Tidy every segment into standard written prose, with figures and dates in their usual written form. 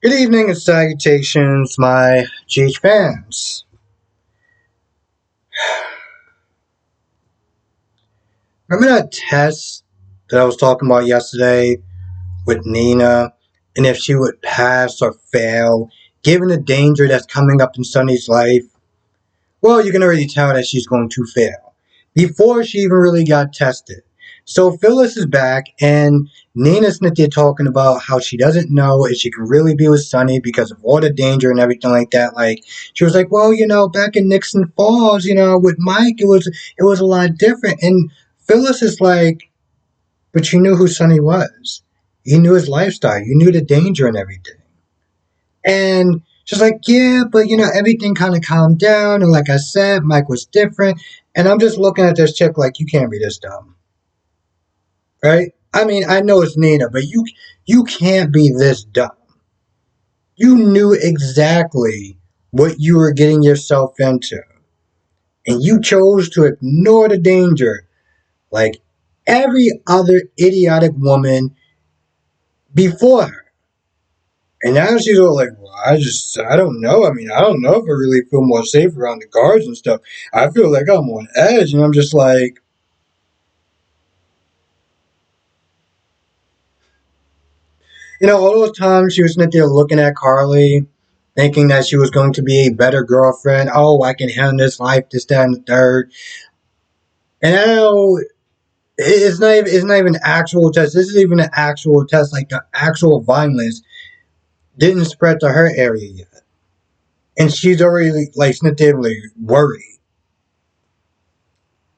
Good evening and salutations, my GH fans. Remember that test that I was talking about yesterday with Nina? And if she would pass or fail, given the danger that's coming up in Sunny's life? Well, you can already tell that she's going to fail before she even really got tested. So Phyllis is back, and Nina's Nithya talking about how she doesn't know if she can really be with Sunny because of all the danger and everything like that. Like she was like, well, back in Nixon Falls, with Mike, it was a lot different. And Phyllis is like, but you knew who Sunny was. You knew his lifestyle. You knew the danger and everything. And she's like, yeah, but everything kind of calmed down. And like I said, Mike was different. And I'm just looking at this chick like, you can't be this dumb, right? I mean, I know it's Nina, but you can't be this dumb. You knew exactly what you were getting yourself into. And you chose to ignore the danger like every other idiotic woman before her. And now she's all like, well, I don't know. I mean, I don't know if I really feel more safe around the guards and stuff. I feel like I'm on edge. And I'm just like, all those times she was sitting there looking at Carly, thinking that she was going to be a better girlfriend. Oh, I can handle this life, this, that, and the third. And now it's not even an actual test. This is even an actual test. Like the actual violence didn't spread to her area yet. And she's already like sitting there like worried.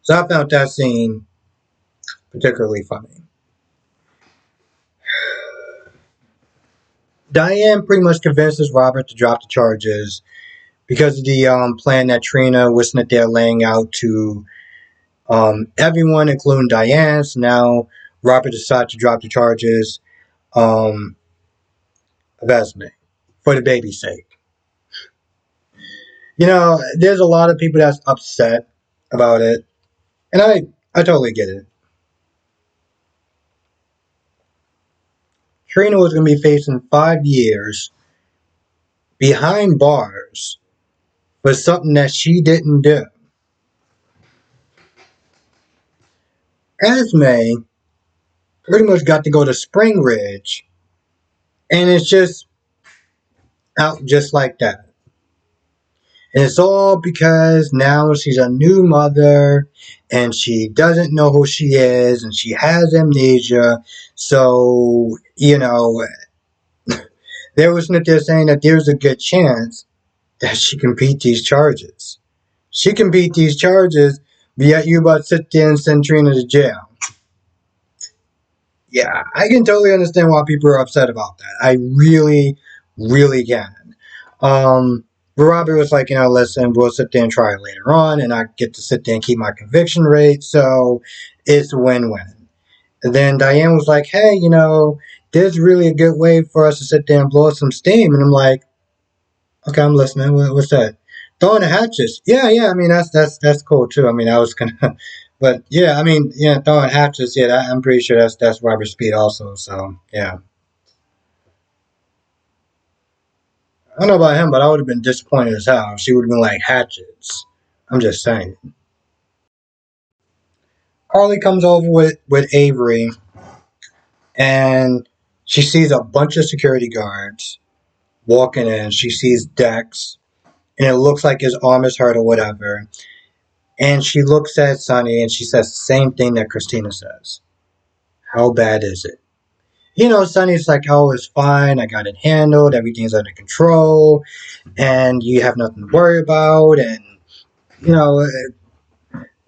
So I found that scene particularly funny. Diane pretty much convinces Robert to drop the charges because of the plan that Trina was not there laying out to everyone, including Diane. So now Robert decided to drop the charges of Esme for the baby's sake. There's a lot of people that's upset about it, and I totally get it. Trina was going to be facing 5 years behind bars for something that she didn't do. Esme pretty much got to go to Spring Ridge, and it's just out just like that. And it's all because now she's a new mother and she doesn't know who she is and she has amnesia. So, there was they're saying that there's a good chance that she can beat these charges. She can beat these charges, but yet you about to sit there and send Trina to jail. Yeah, I can totally understand why people are upset about that. I really, really can. But Robbie was like, listen, we'll sit there and try it later on, and I get to sit there and keep my conviction rate, so it's a win-win. And then Diane was like, hey, there's really a good way for us to sit there and blow some steam. And I'm like, okay, I'm listening. What's that? Throwing the hatches. Yeah. I mean, that's cool too. I mean, I was gonna, but yeah, I mean, yeah, throwing hatches. Yeah, I'm pretty sure that's Robert Speed also. So yeah, I don't know about him, but I would have been disappointed as hell. She would have been like hatchets. I'm just saying. Carly comes over with Avery, and she sees a bunch of security guards walking in. She sees Dex, and it looks like his arm is hurt or whatever. And she looks at Sonny and she says the same thing that Christina says. How bad is it? Sonny's like, oh, it's fine. I got it handled. Everything's under control. And you have nothing to worry about. And, you know,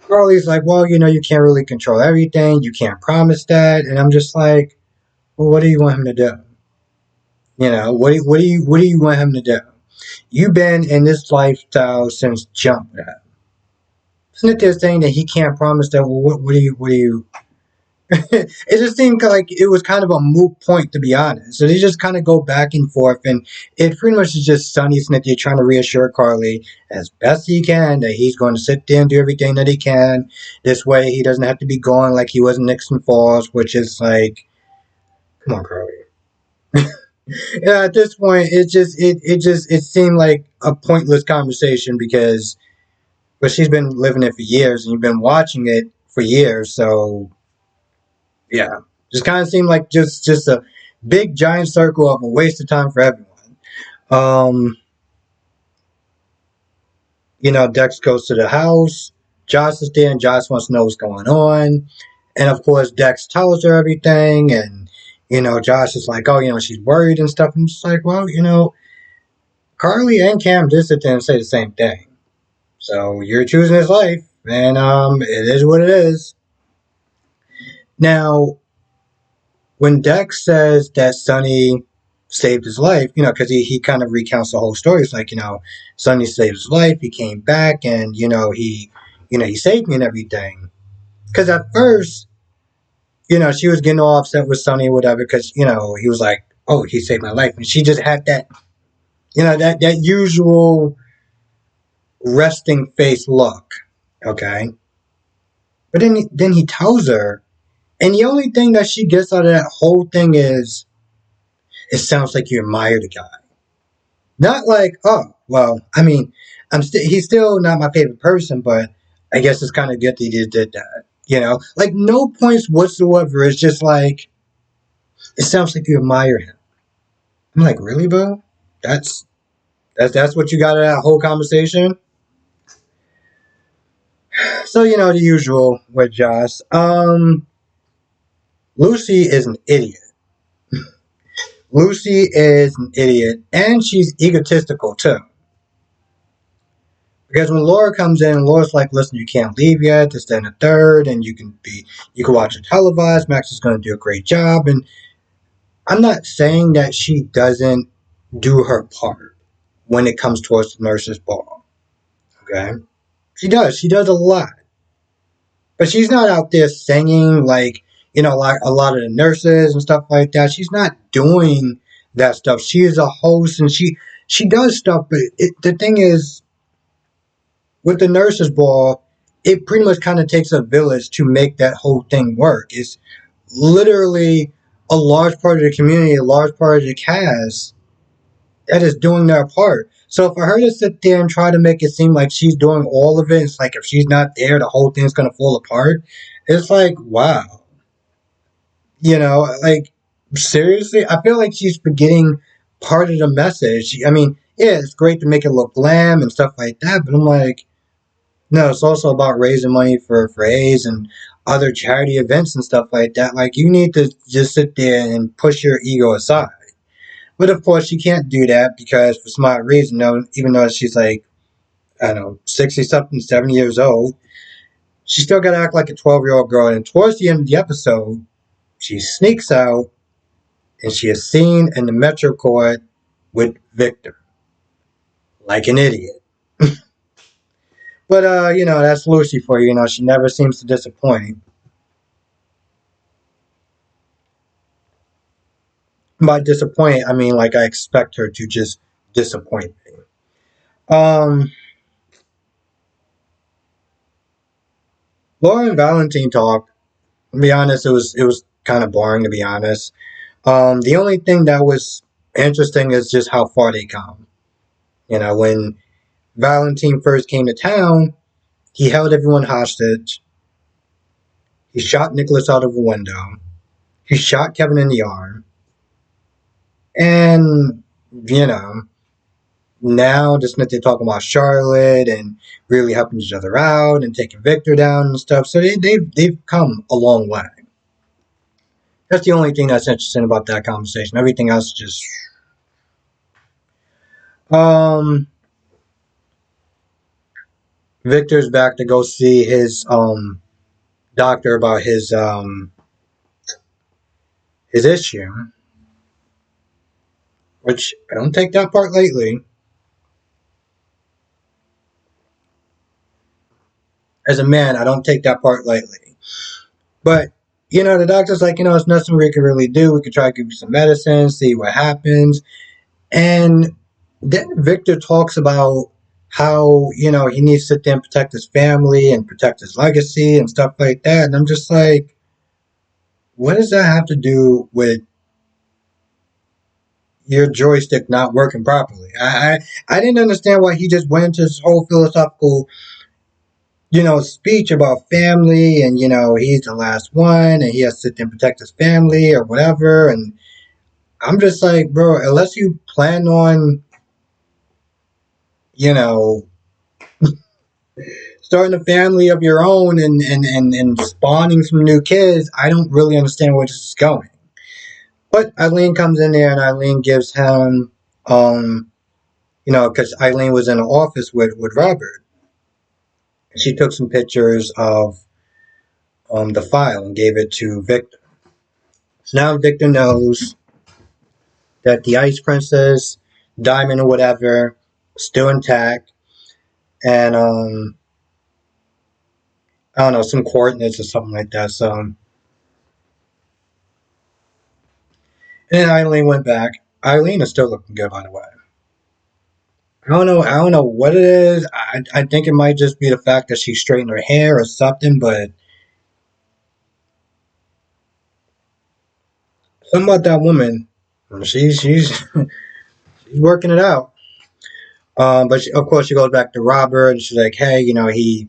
Carly's like, well, you can't really control everything. You can't promise that. And I'm just like, well, what do you want him to do? What do you want him to do? You've been in this lifestyle since jump. Isn't it there saying that he can't promise that? Well, what do you? It just seemed like it was kind of a moot point, to be honest. So they just kind of go back and forth, and it pretty much is just Sonny Smith trying to reassure Carly as best he can that he's going to sit there and do everything that he can. This way, he doesn't have to be going like he was in Nixon Falls, which is like, come on, Carly. Yeah, at this point, it seemed like a pointless conversation because, but she's been living it for years, and you've been watching it for years, so yeah, just kind of seemed like just a big giant circle of a waste of time for everyone. Um, Dex goes to the house. Josh is there, and Josh wants to know what's going on. And of course, Dex tells her everything, and Josh is like, "Oh, she's worried and stuff." I'm just like, "Well, Carly and Cam did sit there and say the same thing. So you're choosing his life, and it is what it is." Now, when Dex says that Sonny saved his life, because he kind of recounts the whole story. It's like, Sonny saved his life. He came back, and he saved me and everything. Because at first, she was getting all upset with Sonny or whatever, because he was like, "Oh, he saved my life," and she just had that, that usual resting face look. Okay, but then he tells her, and the only thing that she gets out of that whole thing is, "It sounds like you admire the guy." Not like, "Oh, well, I mean, he's still not my favorite person, but I guess it's kind of good that he just did that." Like no points whatsoever. It's just like, "It sounds like you admire him." I'm like, "Really, bro? That's that's what you got out of that whole conversation?" So the usual with Josh. Lucy is an idiot. Lucy is an idiot, and she's egotistical too. Because when Laura comes in, Laura's like, "Listen, you can't leave yet. This, then, a third, and you can watch it televised. Max is going to do a great job." And I'm not saying that she doesn't do her part when it comes towards the nurses' ball. Okay, she does. She does a lot, but she's not out there singing like like a lot of the nurses and stuff like that. She's not doing that stuff. She is a host, and she does stuff. But the thing is, with the nurses' ball, it pretty much kind of takes a village to make that whole thing work. It's literally a large part of the community, a large part of the cast that is doing their part. So for her to sit there and try to make it seem like she's doing all of it, it's like if she's not there, the whole thing's gonna fall apart. It's like, wow. Like seriously, I feel like she's forgetting part of the message. I mean, yeah, it's great to make it look glam and stuff like that, but I'm like, no, it's also about raising money for AIDS and other charity events and stuff like that. Like, you need to just sit there and push your ego aside. But of course, she can't do that because for some odd reason, no, even though she's like, I don't know, 60 something, 70 years old, she still got to act like a 12-year-old girl. And towards the end of the episode, she sneaks out and she is seen in the Metro Court with Victor, like an idiot. But, that's Lucy for you. She never seems to disappoint. By disappoint, I mean like I expect her to just disappoint me. Um, Laura and Valentine talk. To be honest, it was kind of boring to be honest. The only thing that was interesting is just how far they come. When Valentine first came to town, he held everyone hostage. He shot Nicholas out of a window. He shot Kevin in the arm. And, you know, now just that they're talking about Charlotte and really helping each other out and taking Victor down and stuff. So they've come a long way. That's the only thing that's interesting about that conversation. Everything else just um Victor's back to go see his doctor about his issue, which I don't take that part lightly. As a man, I don't take that part lightly. But the doctor's like, it's nothing we can really do. We could try to give you some medicine, see what happens. And then Victor talks about how, he needs to sit there and protect his family and protect his legacy and stuff like that. And I'm just like, what does that have to do with, your joystick not working properly. I didn't understand why he just went into this whole philosophical, speech about family and, he's the last one and he has to sit there and protect his family or whatever. And I'm just like, bro, unless you plan on, you know, starting a family of your own and spawning some new kids, I don't really understand where this is going. But Eileen comes in there and Eileen gives him, because Eileen was in the office with Robert. She took some pictures of the file and gave it to Victor. So now Victor knows that the Ice Princess, Diamond or whatever, still intact, and I don't know, some coordinates or something like that. So, and then Eileen went back. Eileen is still looking good, by the way. I don't know. I don't know what it is. I think it might just be the fact that she straightened her hair or something. But something about that woman, she's she's working it out. But of course, she goes back to Robert and she's like, "Hey, he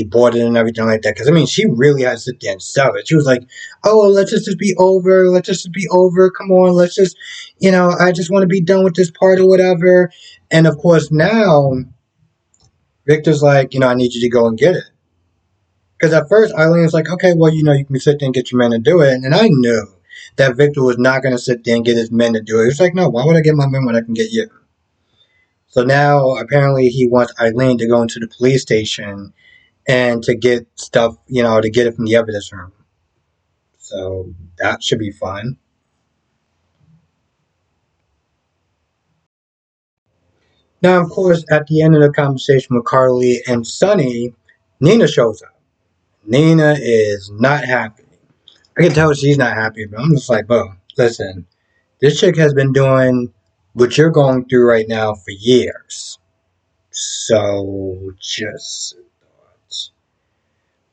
bought it and everything like that." Because I mean, she really had to sit there and sell it. She was like, "Oh, let's just be over. Let's just be over. Come on, let's just, I just want to be done with this part or whatever." And of course, now Victor's like, "I need you to go and get it." Because at first, Eileen was like, "Okay, well, you can sit there and get your men to do it." And I knew that Victor was not going to sit there and get his men to do it. He was like, "No, why would I get my men when I can get you?" So now apparently he wants Eileen to go into the police station and to get stuff, to get it from the evidence room. So that should be fun. Now, of course, at the end of the conversation with Carly and Sonny, Nina shows up. Nina is not happy. I can tell she's not happy, but I'm just like, bro, listen, this chick has been doing what you're going through right now for years. So just,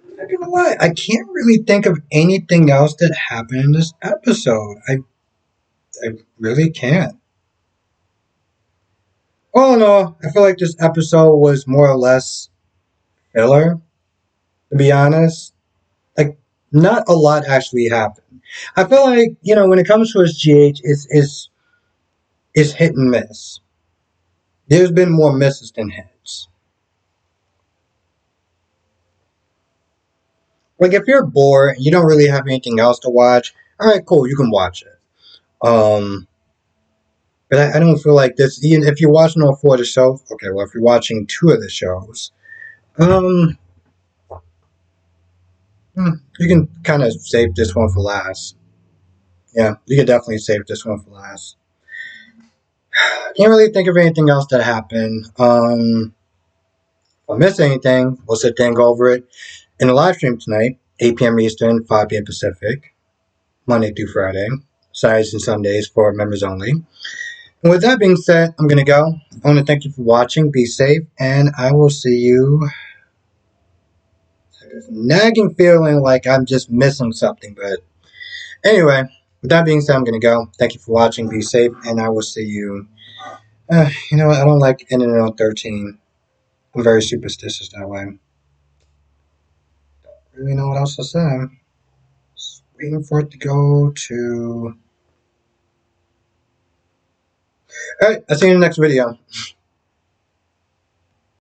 I'm not gonna lie, I can't really think of anything else that happened in this episode. I really can't. All in all, I feel like this episode was more or less filler, to be honest. Like, not a lot actually happened. I feel like, when it comes to SGH, it's hit and miss. There's been more misses than hits. Like, if you're bored and you don't really have anything else to watch, alright, cool, you can watch it. But I don't feel like this, even if you're watching all four of the shows, okay, well, if you're watching two of the shows, um, you can kind of save this one for last. Yeah, you can definitely save this one for last. Can't really think of anything else that happened. If I miss anything, we'll sit there and go over it in the live stream tonight, 8 p.m. Eastern, 5 p.m. Pacific, Monday through Friday, Saturdays and Sundays for members only. And with that being said, I'm going to go. I want to thank you for watching. Be safe, and I will see you. There's a nagging feeling like I'm just missing something, but anyway, with that being said, I'm going to go. Thank you for watching. Be safe, and I will see you. You know what? I don't like ending it on 13. I'm very superstitious that way. Don't really know what else to say. Just waiting for it to go to. Alright, I'll see you in the next video.